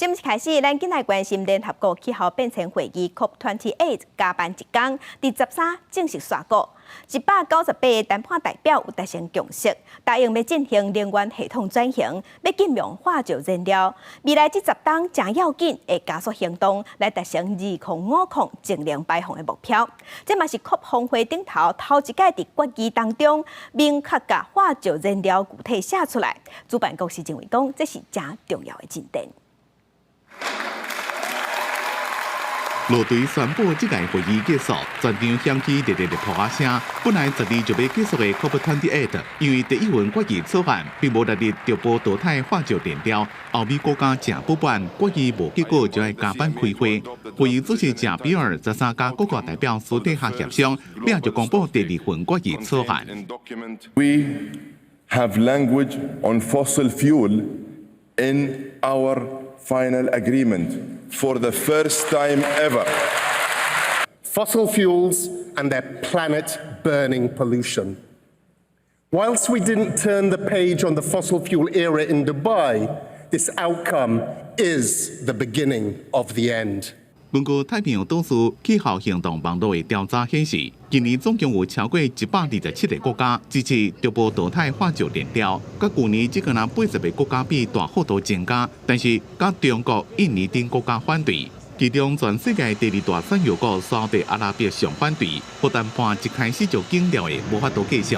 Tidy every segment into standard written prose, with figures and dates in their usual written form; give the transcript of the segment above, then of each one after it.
节目一开始，咱今来关心联合国气候变迁会议 COP28 加办一天，第13正式刷稿。198个谈判代表有达成共识，答应要进行能源系统转型，要禁用化石燃料。未来这10档正要紧，会加速行动来达成2050净零排放的目标。这嘛是 COP 峰会顶头一届伫决议当中，明确把化石燃料具体写出来。主办国是认为讲，这是真重要的进展。陆队宣布，这届会议结束，全场响起热烈的炮声。本来12就要结束的 COP28， 因为第一份决议草案并无列入中波淘汰化石燃料，欧美国家正不满，决议无结果就要加班开会。会议主席郑比尔13家各国代表私底下协商，并就公布第2份决议草案。We have language on fossil fuel in our final agreement. For the first time ever. Fossil fuels and their planet-burning pollution. Whilst we didn't turn the page on the fossil fuel era in Dubai, this outcome is the beginning of the end. 根据太平洋岛屿气候行动网络的调查显示，今年总共有超过127个国家支持中波淘汰化石燃料，甲去年只个80个国家比大幅度增加，但是甲中国、印尼等国家反对。其中，全世界第2大产油国沙特阿拉伯上反对，或谈判一开始就紧了的，无法度继续。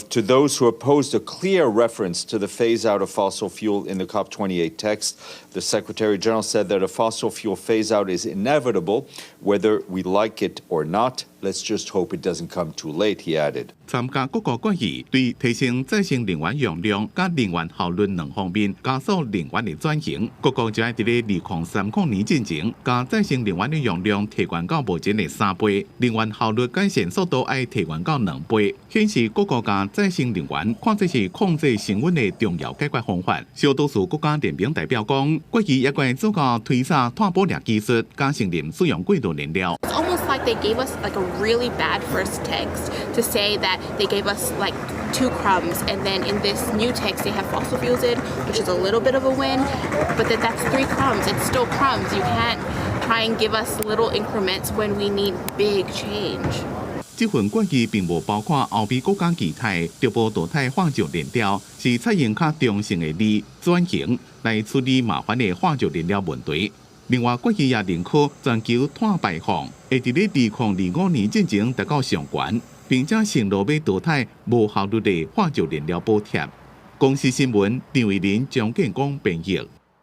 To those who opposed a clear reference to the phase-out of fossil fuel in the COP28 text, the Secretary General said that a fossil fuel phase-out is inevitable, whether we like it or not. Let's just hope it doesn't come too late, he added. 参加各国决议对提升再生能源用量、甲能源效率两方面加速能源的转型。各国就要伫咧2030年进前，将再生能源的用量提高到目前的3倍，能源效率改善速度要提高到2倍，显示各国将再生能源看作是控制升温的重要解决方法。小多数国家联名代表讲，决议也会做到推测碳捕猎技术，加承认使用过度燃料。It's almost like they gave us like a really bad first text to say that they gave us like 2 crumbs, and then in this new text they have fossil fuels in, which is a little bit of a win, but then that's 3 crumbs. It's still crumbs. You can't try and give us little increments when we need big change. 这份决议并无包括欧美国家期待中波淘汰化石燃料，是采用较中性的理转型来处理麻烦的化石燃料问题。另外，决议也认可全球碳排放会伫咧2025年进前达到上悬，并且承诺要淘汰无效率的化石燃料补贴。公司新闻张伟林、张建光编译。